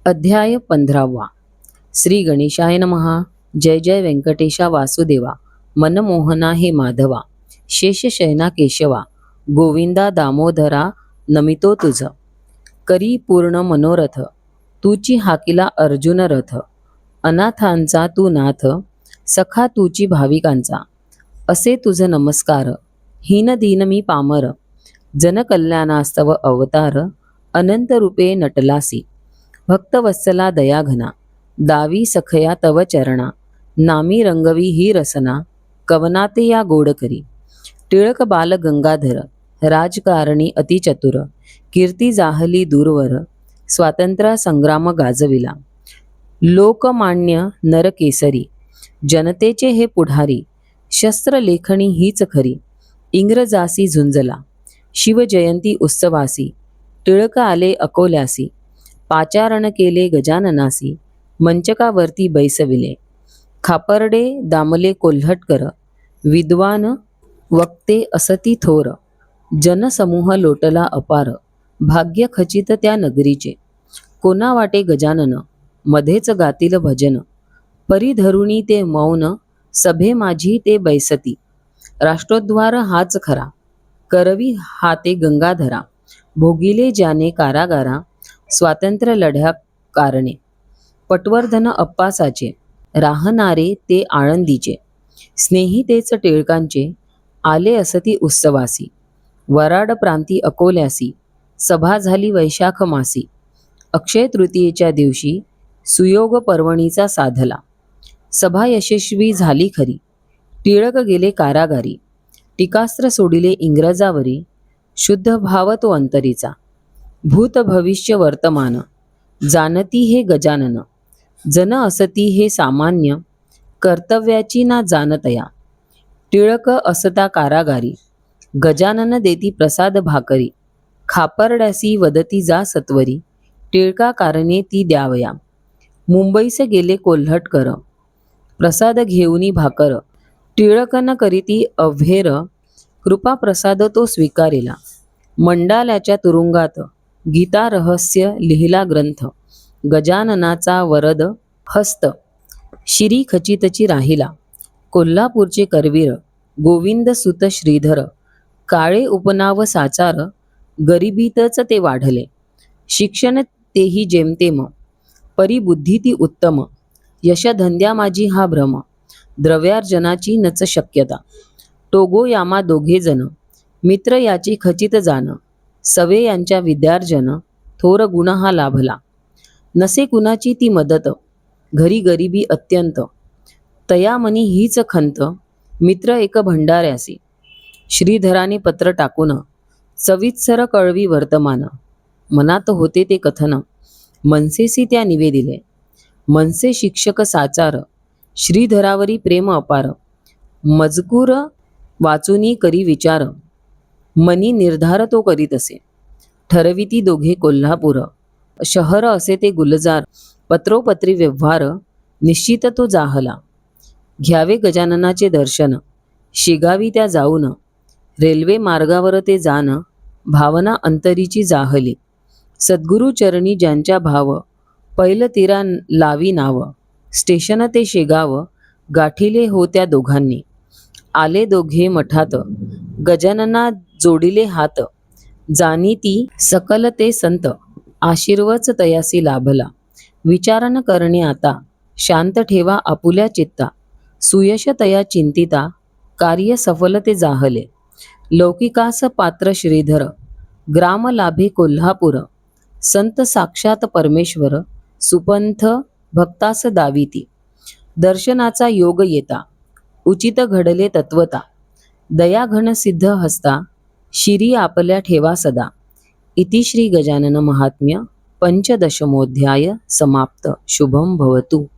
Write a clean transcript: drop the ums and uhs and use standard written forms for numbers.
अध्याय 15. श्री गणेशाय नमः. जय जय व्यंकटेशा वासुदेवा. मनमोहना हे माधवा. शेषशयना केशवा. गोविंदा दामोदरा नमितो तुझ. करी पूर्ण मनोरथ. तुची हाकिला अर्जुन रथ. अनाथांचा तू नाथ. सखा तुची भाविकांचा. असे तुझ नमस्कार. हीन दीन मी पामर. जनकल्याणास्तव अवतार. अनंत रूपे नटलासी. भक्तवत्सला दयाघना. दावी सखया तव चरणा. नामी रंगवी ही रसना. कवनाते या गोड करी. टिळक बाल गंगाधर. राजकारणी अतिचतुर. कीर्ती जाहली दूरवर. स्वातंत्र्य संग्राम गाजविला. लोकमान्य नरकेसरी. जनतेचे हे पुढारी. शस्त्रलेखणी हीच खरी. इंग्रजासी झुंजला. शिवजयंती उत्सवासी. टिळक आले अकोल्यासी. पाचारण केले गजाननासी. मंचकावरती बैसविले. खापर्डे दामले कोल्हटकर. विद्वान वक्ते असती थोर. जनसमूह लोटला अपार. भाग्य खचित त्या नगरीचे. कोणा वाटे गजानन. मध्येच गातील भजन. परिधरुणी ते मौन. सभे माझी ते बैसती. राष्ट्रोद्धार हाच खरा. करवी हाते गंगाधरा. भोगिले ज्याने कारागारा. स्वातंत्र्य लढ्या कारणे. पटवर्धन अप्पासाचे. राहणारे ते आळंदीचे. स्नेही तेच टिळकांचे. आले असती उत्सवासी. वराड प्रांती अकोल्यासी. सभा झाली वैशाख मासी. अक्षय तृतीयेच्या दिवशी. सुयोग पर्वणीचा साधला. सभा यशस्वी झाली खरी. टिळक गेले कारागारी. टीकास्त्र सोडिले इंग्रजावरी. शुद्ध भाव तो अंतरीचा. भूत भविष्य वर्तमान. जाणती हे गजानन. जन असती हे सामान्य. कर्तव्याची ना जाणतया. टिळक असता कारागारी. गजानन देती प्रसाद भाकरी. खापर्ड्यासी वदती जा सत्वरी. टिळका कारणे ती द्यावया. मुंबईस गेले कोल्हटकर. प्रसाद घेऊनी भाकर. टिळकन करीती अव्हेर. कृपा प्रसाद तो स्वीकारिला. मंडाल्याच्या तुरुंगात. गीता रहस्य लिहिला ग्रंथ. गजाननाचा वरद हस्त. शिरी खचितची राहिला. कोल्हापूरचे करवीर. गोविंद सुत श्रीधर. काळे उपनाव साचार. गरिबीतच ते वाढले. शिक्षण तेही जेमतेम. परिबुद्धी ती उत्तम. यशधंद्या माझी हा भ्रम. द्रव्यार्जनाची नच शक्यता. टोगो यामा दोघे जण. मित्र याची खचित जाण. सवे यांच्या विद्यार्जन. थोर गुण हा लाभला. नसे कुणाची ती मदत. घरी गरिबी अत्यंत. तयामनी हीच खंत. मित्र एक भंडाऱ्यासी. श्रीधराने पत्र टाकून. सवित्सर कळवी वर्तमान. मनात होते ते कथन. मनसेसी त्या निवेदिले. मनसे शिक्षक साचार. श्रीधरावरी प्रेम अपार. मजकूर वाचुनी करी विचार. मनी निर्धार तो करीत असे. ठरविती दोघे कोल्हापूर. शहर असे ते गुलजार. पत्रोपत्री व्यवहार. निश्चित तो जाहला. घ्यावे गजाननाचे दर्शन. शिगावी त्या जाऊन. रेल्वे मार्गावर ते जाण. भावना अंतरीची जाहली. सद्गुरु चरणी ज्यांच्या भाव. पैल तिरा लावी नाव. स्टेशन ते शेगाव. गाठिले हो त्या दोघांनी. आले दोघे मठात. गजानना जोडिले हात. जानी ती सकल ते संत. आशीर्वच तयासी लाभला. विचारन करणे आता. शांत ठेवा आपुल्या चित्ता. सुयश तया चिंतिता. कार्य सफल ते जाहले. लौकिकास पात्र श्रीधर. ग्राम लाभे कोल्हापूर. संत साक्षात परमेश्वर. सुपंथ भक्तास दाविती. दर्शनाचा योग येता. उचित घडले तत्वता. दयाघन सिद्ध हस्ता. शिरी आपल्या ठेवा सदा. इति श्री गजानन महात्म्य पंचदशमोध्याय समाप्त. शुभम भवतु.